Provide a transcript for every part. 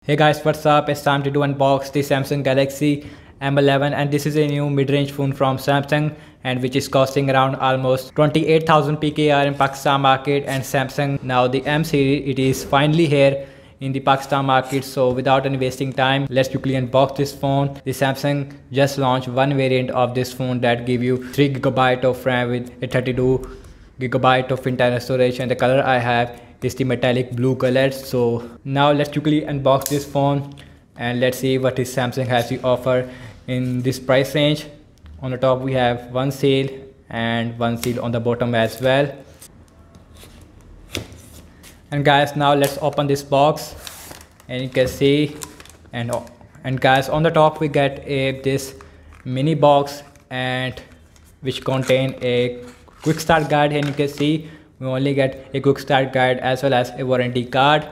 Hey guys, what's up? It's time to unbox the Samsung Galaxy M11 and this is a new mid-range phone from Samsung and which is costing around almost 28,000 PKR in Pakistan market. And Samsung now the M series, it is finally here in the Pakistan market. So without any wasting time, let's quickly unbox this phone. The Samsung just launched one variant of this phone that give you 3 GB of RAM with a 32 GB of internal storage, and the color I have is the metallic blue color. So now let's quickly unbox this phone and let's see what is Samsung has to offer in this price range. On the top we have one seal and one seal on the bottom as well. And guys, now let's open this box and you can see and guys, on the top we get this mini box and which contain a quick start guide, and you can see we only get a quick start guide as well as a warranty card,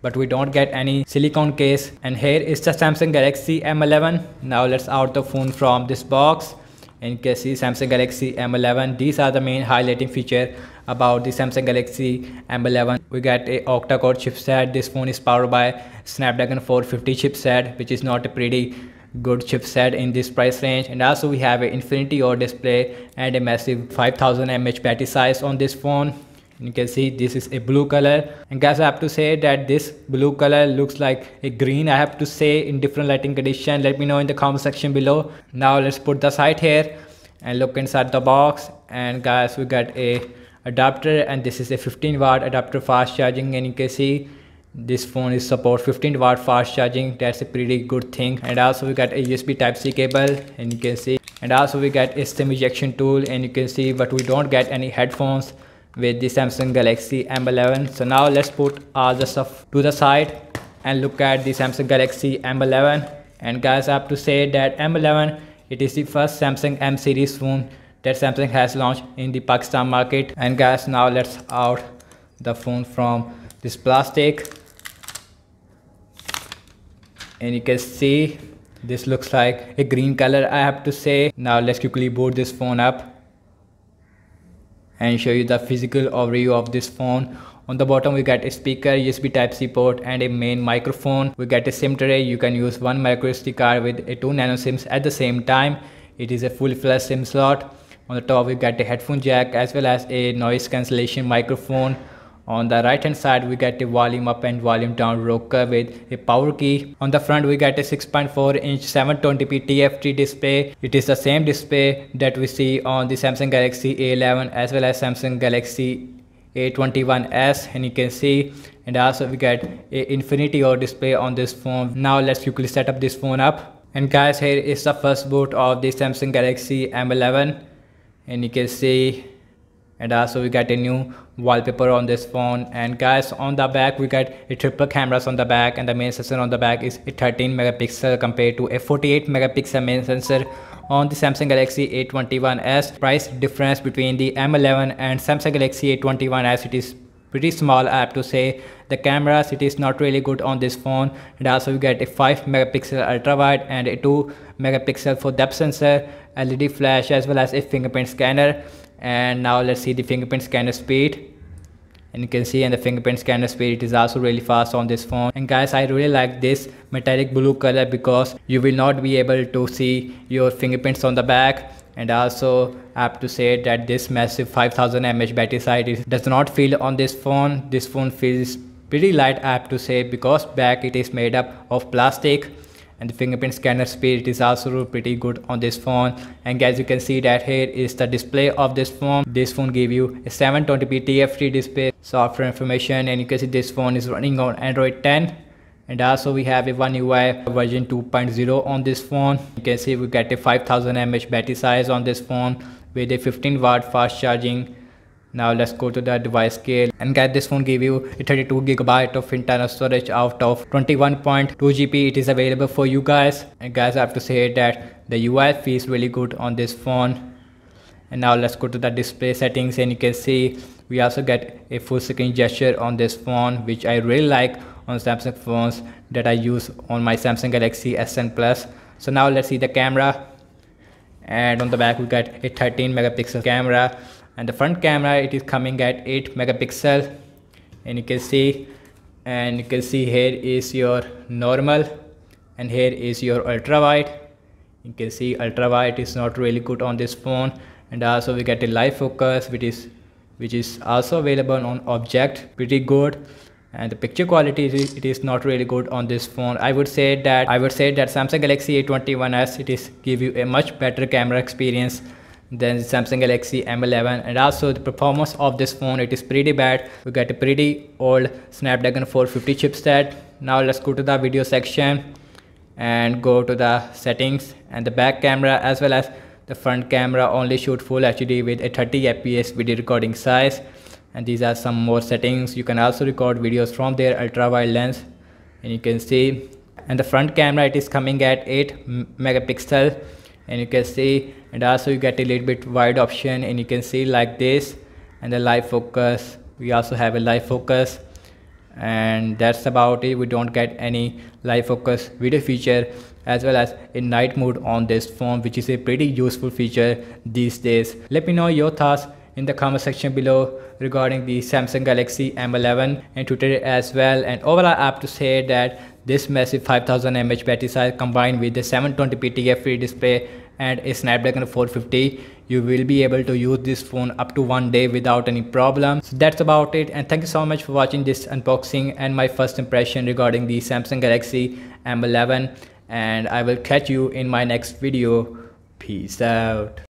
but we don't get any silicone case. And here is the Samsung Galaxy M11. Now let's out the phone from this box and you can see Samsung Galaxy M11. These are the main highlighting feature about the Samsung Galaxy M11. We get a octa-core chipset. This phone is powered by Snapdragon 450 chipset, which is not a pretty good chipset in this price range. And also we have an Infinity OLED display and a massive 5000 mAh battery size on this phone. And you can see this is a blue color, and guys, I have to say that this blue color looks like a green. I have to say in different lighting condition. Let me know in the comment section below. Now let's put the side here and look inside the box. And guys, we got a adapter, and this is a 15-watt adapter fast charging, and you can see this phone is support 15-watt fast charging. That's a pretty good thing. And also we got a USB Type-C cable, and you can see, and also we got a SIM ejection tool, and you can see, but we don't get any headphones with the Samsung Galaxy M11. So now let's put all the stuff to the side and look at the Samsung Galaxy M11. And guys, I have to say that M11, it is the first Samsung M series phone that Samsung has launched in the Pakistan market. And guys, now let's out the phone from this plastic. And you can see this looks like a green color, I have to say. Now let's quickly boot this phone up and show you the physical overview of this phone. On the bottom we get a speaker, USB Type-C port and a main microphone. We get a SIM tray. You can use one micro SD card with a 2 nano SIMs at the same time. It is a full-fledged SIM slot. On the top we get a headphone jack as well as a noise cancellation microphone. On the right hand side we get a volume up and volume down rocker with a power key. On the front we get a 6.4 inch 720p TFT display. It is the same display that we see on the Samsung Galaxy A11 as well as Samsung Galaxy A21s, and you can see, and also we get a Infinity OLED display on this phone. Now let's quickly set up this phone up. And guys, here is the first boot of the Samsung Galaxy M11, and you can see, and also we got a new wallpaper on this phone. And guys, on the back we got a triple cameras on the back, and the main sensor on the back is a 13 megapixel compared to a 48 megapixel main sensor on the Samsung Galaxy A21s. Price difference between the M11 and Samsung Galaxy A21s, it is pretty small, I have to say. The cameras, it is not really good on this phone. And also we get a 5 megapixel ultra wide and a 2 megapixel for depth sensor, LED flash as well as a fingerprint scanner. And now let's see the fingerprint scanner speed. And you can see, and the fingerprint scanner speed, it is also really fast on this phone. And guys, I really like this metallic blue color because you will not be able to see your fingerprints on the back. And also I have to say that this massive 5000 mAh battery size, it does not feel on this phone. This phone feels pretty light, I have to say, because back it is made up of plastic. And the fingerprint scanner speed is also pretty good on this phone. And guys, you can see that here is the display of this phone. This phone give you a 720p TFT display. Software information, and you can see this phone is running on Android 10. And also we have a One UI version 2.0 on this phone. You can see we get a 5000 mAh battery size on this phone with a 15-watt fast charging. Now let's go to the device scale. And guys, this phone give you a 32 GB of internal storage out of 21.2 GB. It is available for you guys. And guys, I have to say that the UI feels really good on this phone. And now let's go to the display settings, and you can see we also get a full screen gesture on this phone, which I really like on Samsung phones that I use on my Samsung Galaxy S10 Plus. So now let's see the camera. And on the back we got a 13 megapixel camera. And the front camera, it is coming at 8 megapixel, and you can see and you can see here is your normal and here is your ultra wide. You can see ultra wide is not really good on this phone, and also we get a live focus which is also available on object, pretty good. And the picture quality it is not really good on this phone. I would say that Samsung Galaxy A21s it is give you a much better camera experience than Samsung Galaxy M11, and also the performance of this phone it is pretty bad. We get a pretty old Snapdragon 450 chipset. Now let's go to the video section and go to the settings, and the back camera as well as the front camera only shoot full HD with a 30 fps video recording size. And these are some more settings. You can also record videos from their ultra wide lens, and you can see, and the front camera it is coming at 8 megapixel, and you can see, and also you get a little bit wide option, and you can see like this. And the live focus, we also have a live focus, and that's about it. We don't get any live focus video feature as well as in night mode on this phone, which is a pretty useful feature these days. Let me know your thoughts in the comment section below regarding the Samsung Galaxy M11 and Twitter as well. And overall I have to say that this massive 5000 mAh battery size combined with the 720p TF3 display and a Snapdragon 450, you will be able to use this phone up to 1 day without any problem. So that's about it, and thank you so much for watching this unboxing and my first impression regarding the Samsung Galaxy M11, and I will catch you in my next video. Peace out.